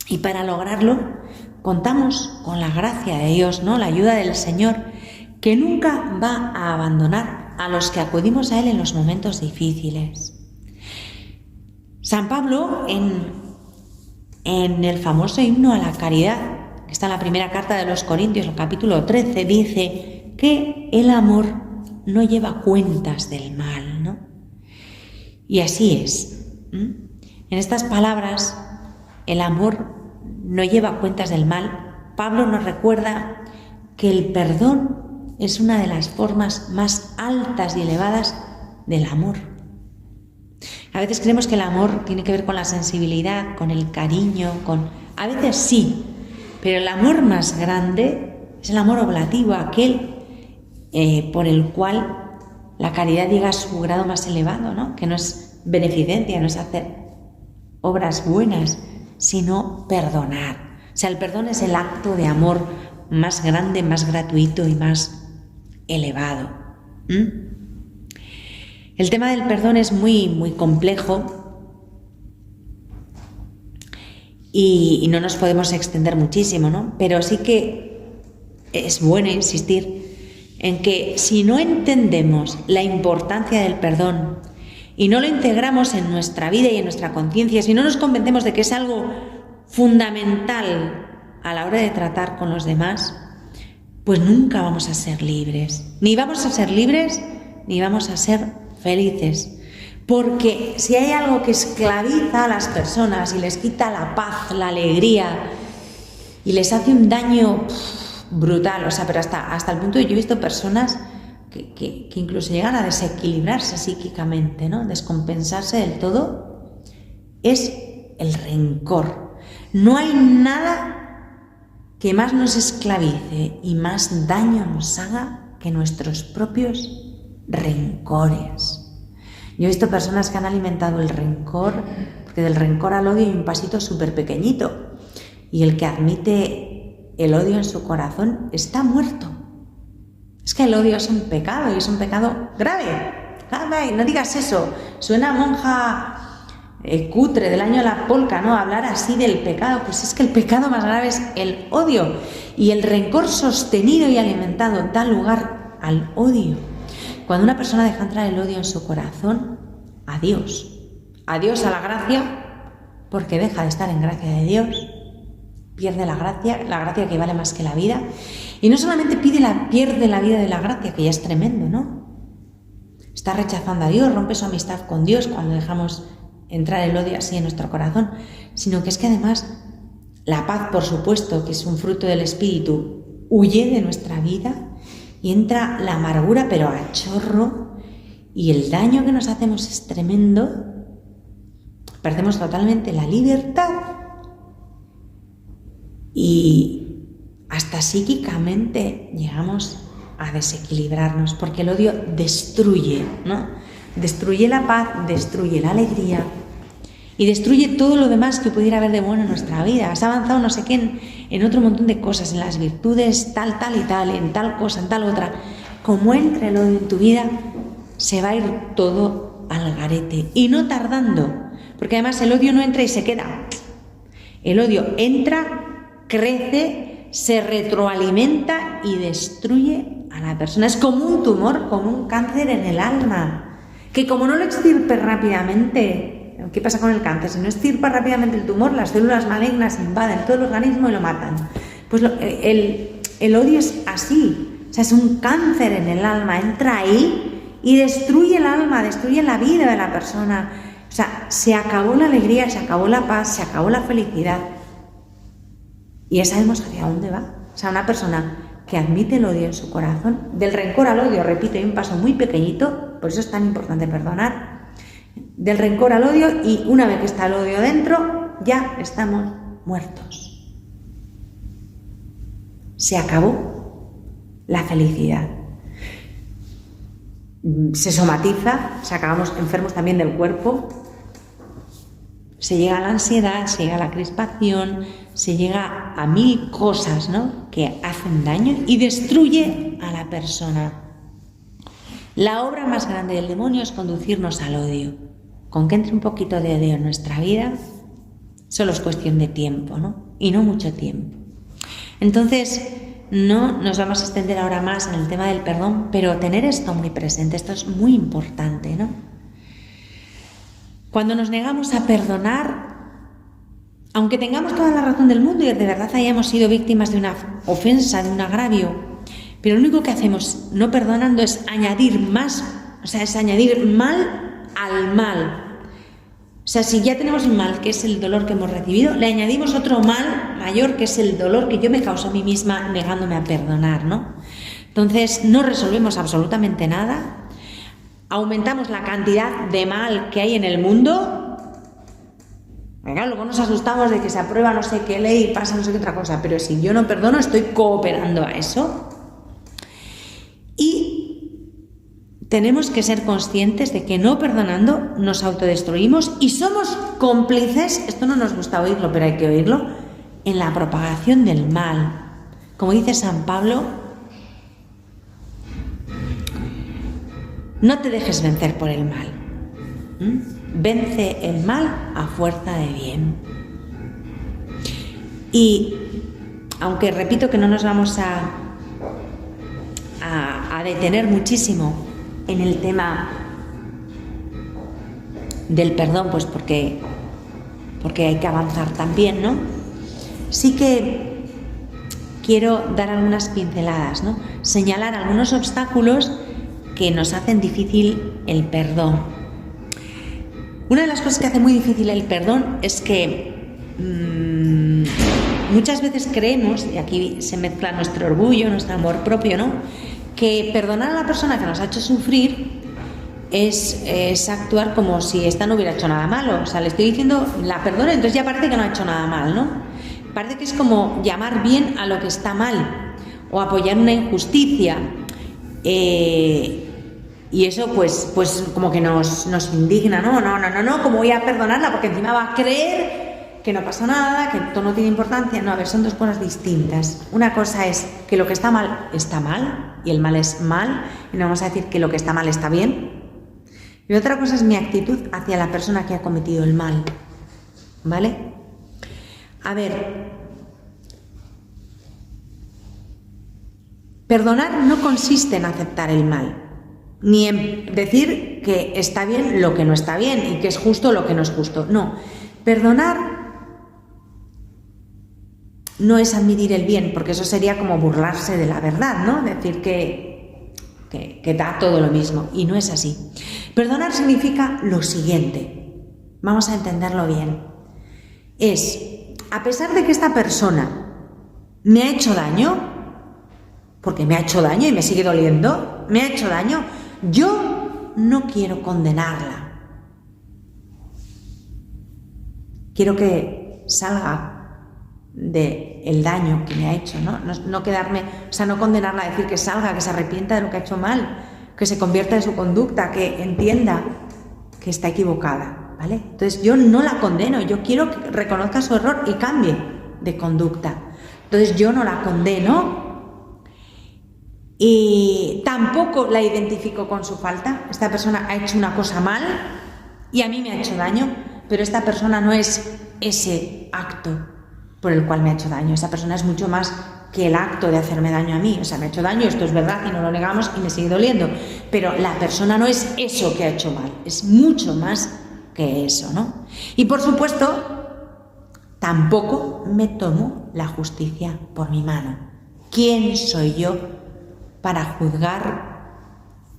Y para lograrlo contamos con la gracia de Dios, ¿no? La ayuda del Señor, que nunca va a abandonar a los que acudimos a Él en los momentos difíciles. San Pablo, en el famoso himno a la caridad, que está en la primera carta de los Corintios, el capítulo 13, dice que el amor no lleva cuentas del mal, ¿no? Y así es. En estas palabras, el amor no lleva cuentas del mal. Pablo nos recuerda que el perdón es una de las formas más altas y elevadas del amor. A veces creemos que el amor tiene que ver con la sensibilidad, con el cariño, a veces sí, pero el amor más grande es el amor oblativo, aquel por el cual la caridad llega a su grado más elevado, ¿no? Que no es beneficencia, no es hacer obras buenas, sino perdonar. O sea, el perdón es el acto de amor más grande, más gratuito y más elevado. El tema del perdón es muy, muy complejo y no nos podemos extender muchísimo, ¿no? Pero sí que es bueno insistir en que si no entendemos la importancia del perdón y no lo integramos en nuestra vida y en nuestra conciencia, si no nos convencemos de que es algo fundamental a la hora de tratar con los demás, pues nunca vamos a ser libres. Ni vamos a ser libres, ni vamos a ser felices. Porque si hay algo que esclaviza a las personas y les quita la paz, la alegría y les hace un daño brutal, o sea, pero hasta el punto de yo he visto personas que incluso llegan a desequilibrarse psíquicamente, ¿no? Descompensarse del todo, es el rencor. No hay nada que más nos esclavice y más daño nos haga que nuestros propios rencores. Yo he visto personas que han alimentado el rencor, porque del rencor al odio hay un pasito súper pequeñito, y el que admite el odio en su corazón está muerto. Es que el odio es un pecado y es un pecado grave. Ay, no digas eso. Suena a monja cutre del año de la polca, ¿no? Hablar así del pecado. Pues es que el pecado más grave es el odio. Y el rencor sostenido y alimentado da lugar al odio. Cuando una persona deja entrar el odio en su corazón, adiós. Adiós a la gracia, porque deja de estar en gracia de Dios. Pierde la gracia que vale más que la vida. Y no solamente pierde la vida de la gracia, que ya es tremendo, ¿no? Está rechazando a Dios, rompe su amistad con Dios cuando dejamos entrar el odio así en nuestro corazón, sino que es que además la paz, por supuesto, que es un fruto del Espíritu, huye de nuestra vida y entra la amargura, pero a chorro, y el daño que nos hacemos es tremendo. Perdemos totalmente la libertad y hasta psíquicamente llegamos a desequilibrarnos, porque el odio destruye, ¿no? Destruye la paz, destruye la alegría y destruye todo lo demás que pudiera haber de bueno en nuestra vida. Has avanzado no sé qué en otro montón de cosas, en las virtudes tal y tal, en tal cosa, en tal otra. Como entre el odio en tu vida, se va a ir todo al garete, y no tardando, porque además el odio no entra y se queda. El odio entra, crece, se retroalimenta y destruye a la persona. Es como un tumor, como un cáncer en el alma, que como no lo extirpe rápidamente, ¿qué pasa con el cáncer? Si no extirpa rápidamente el tumor, las células malignas invaden todo el organismo y lo matan. Pues el odio es así, o sea, es un cáncer en el alma, entra ahí y destruye el alma, destruye la vida de la persona. O sea, se acabó la alegría, se acabó la paz, se acabó la felicidad. Y ya sabemos hacia dónde va. O sea, una persona que admite el odio en su corazón, del rencor al odio, repito, hay un paso muy pequeñito, por eso es tan importante perdonar, del rencor al odio, y una vez que está el odio dentro, ya estamos muertos. Se acabó la felicidad. Se somatiza, se acabamos enfermos también del cuerpo, se llega a la ansiedad, se llega a la crispación, se llega a mil cosas, ¿no?, que hacen daño y destruye a la persona. La obra más grande del demonio es conducirnos al odio. Con que entre un poquito de odio en nuestra vida, solo es cuestión de tiempo, ¿no? Y no mucho tiempo. Entonces, no nos vamos a extender ahora más en el tema del perdón, pero tener esto muy presente, esto es muy importante, ¿no? Cuando nos negamos a perdonar, aunque tengamos toda la razón del mundo y de verdad hayamos sido víctimas de una ofensa, de un agravio, pero lo único que hacemos no perdonando es añadir más, o sea, es añadir mal al mal. O sea, si ya tenemos un mal, que es el dolor que hemos recibido, le añadimos otro mal mayor, que es el dolor que yo me causo a mí misma negándome a perdonar, ¿no? Entonces, no resolvemos absolutamente nada, aumentamos la cantidad de mal que hay en el mundo. Venga, luego nos asustamos de que se aprueba no sé qué ley y pasa no sé qué otra cosa, pero si yo no perdono, estoy cooperando a eso. Y tenemos que ser conscientes de que no perdonando nos autodestruimos y somos cómplices, esto no nos gusta oírlo, pero hay que oírlo, en la propagación del mal. Como dice San Pablo, no te dejes vencer por el mal. Vence el mal a fuerza de bien. Y aunque repito que no nos vamos a detener muchísimo en el tema del perdón, pues porque hay que avanzar también, ¿no? Sí que quiero dar algunas pinceladas, ¿no? Señalar algunos obstáculos que nos hacen difícil el perdón. Una de las cosas que hace muy difícil el perdón es que muchas veces creemos, y aquí se mezcla nuestro orgullo, nuestro amor propio, ¿no?, que perdonar a la persona que nos ha hecho sufrir es actuar como si ésta no hubiera hecho nada malo. O sea, le estoy diciendo, la perdono, entonces ya parece que no ha hecho nada mal, ¿no? Parece que es como llamar bien a lo que está mal o apoyar una injusticia. Y eso pues como que nos indigna, ¿no? No, ¿cómo voy a perdonarla? Porque encima va a creer que no pasa nada, que esto no tiene importancia. No, a ver, son dos cosas distintas. Una cosa es que lo que está mal y el mal es mal, y no vamos a decir que lo que está mal está bien. Y otra cosa es mi actitud hacia la persona que ha cometido el mal, ¿vale? A ver, perdonar no consiste en aceptar el mal, ni en decir que está bien lo que no está bien y que es justo lo que no es justo. No, perdonar no es admitir el bien, porque eso sería como burlarse de la verdad, ¿no? Decir que da todo lo mismo, y no es así. Perdonar significa lo siguiente, vamos a entenderlo bien. Es, a pesar de que esta persona me ha hecho daño, porque me ha hecho daño y me sigue doliendo, me ha hecho daño, yo no quiero condenarla. Quiero que salga del daño que me ha hecho, no quedarme, o sea, no condenarla, decir que salga, que se arrepienta de lo que ha hecho mal, que se convierta en su conducta, que entienda que está equivocada, ¿vale? Entonces yo no la condeno, yo quiero que reconozca su error y cambie de conducta. Entonces yo no la condeno y tampoco la identifico con su falta. Esta persona ha hecho una cosa mal y a mí me ha hecho daño, pero esta persona no es ese acto por el cual me ha hecho daño. Esa persona es mucho más que el acto de hacerme daño a mí. O sea, me ha hecho daño, esto es verdad y no lo negamos y me sigue doliendo, pero la persona no es eso que ha hecho mal, es mucho más que eso, ¿no? Y por supuesto, tampoco me tomo la justicia por mi mano. ¿Quién soy yo para juzgar,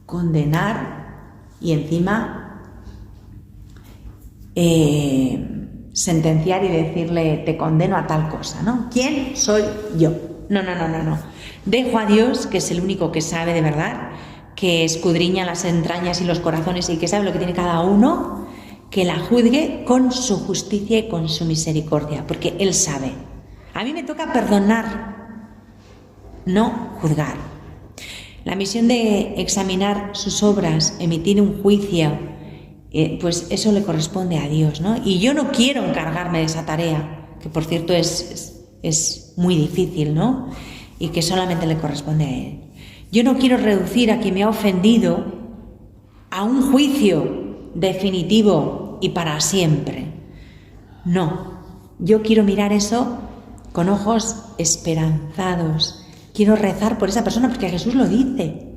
condenar y encima sentenciar y decirle te condeno a tal cosa, ¿no? ¿Quién soy yo? No. Dejo a Dios, que es el único que sabe de verdad, que escudriña las entrañas y los corazones y que sabe lo que tiene cada uno, que la juzgue con su justicia y con su misericordia, porque Él sabe. A mí me toca perdonar, no juzgar. La misión de examinar sus obras, emitir un juicio, pues eso le corresponde a Dios, ¿no? Y yo no quiero encargarme de esa tarea, que por cierto es muy difícil, ¿no? Y que solamente le corresponde a Él. Yo no quiero reducir a quien me ha ofendido a un juicio definitivo y para siempre. No, yo quiero mirar eso con ojos esperanzados. Quiero rezar por esa persona porque Jesús lo dice.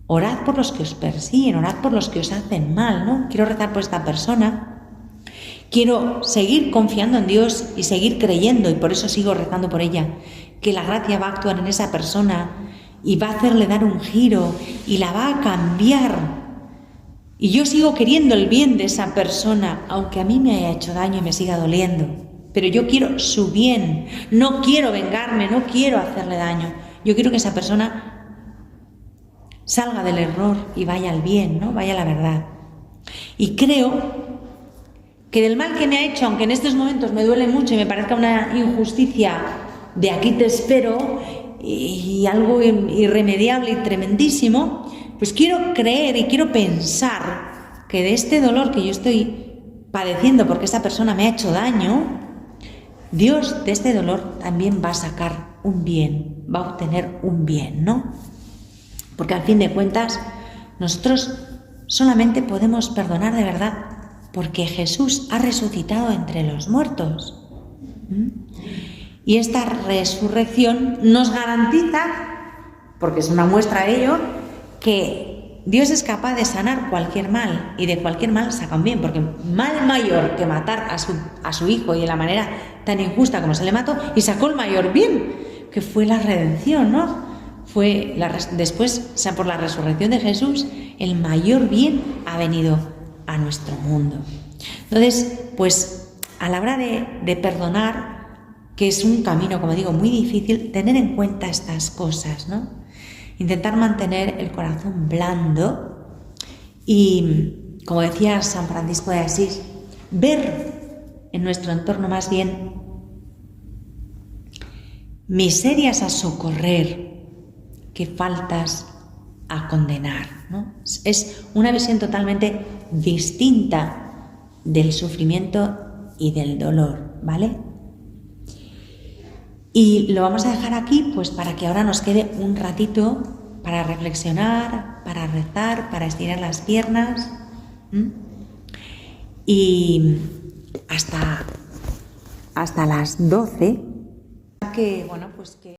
Orad por los que os persiguen, orad por los que os hacen mal, ¿no? Quiero rezar por esta persona. Quiero seguir confiando en Dios y seguir creyendo, y por eso sigo rezando por ella, que la gracia va a actuar en esa persona y va a hacerle dar un giro y la va a cambiar Y yo sigo queriendo el bien de esa persona, aunque a mí me haya hecho daño y me siga doliendo. Pero yo quiero su bien, no quiero vengarme, no quiero hacerle daño. Yo quiero que esa persona salga del error y vaya al bien, ¿no? Vaya a la verdad. Y creo que del mal que me ha hecho, aunque en estos momentos me duele mucho y me parezca una injusticia de aquí te espero y algo irremediable y tremendísimo, pues quiero creer y quiero pensar que de este dolor que yo estoy padeciendo porque esa persona me ha hecho daño, Dios de este dolor también va a sacar un bien, va a obtener un bien, ¿no? Porque al fin de cuentas nosotros solamente podemos perdonar de verdad porque Jesús ha resucitado entre los muertos. Y esta resurrección nos garantiza, porque es una muestra de ello, que Dios es capaz de sanar cualquier mal y de cualquier mal saca un bien, porque mal mayor que matar a su hijo y de la manera tan injusta como se le mató, y sacó el mayor bien, que fue la redención, ¿no? Después, o sea, por la resurrección de Jesús, el mayor bien ha venido a nuestro mundo. Entonces, pues a la hora de perdonar, que es un camino, como digo, muy difícil, tener en cuenta estas cosas, ¿no? Intentar mantener el corazón blando y, como decía San Francisco de Asís, ver en nuestro entorno más bien miserias a socorrer que faltas a condenar, ¿no? Es una visión totalmente distinta del sufrimiento y del dolor, ¿vale? Y lo vamos a dejar aquí pues para que ahora nos quede un ratito para reflexionar, para rezar, para estirar las piernas. Y hasta las 12. Que, bueno, pues que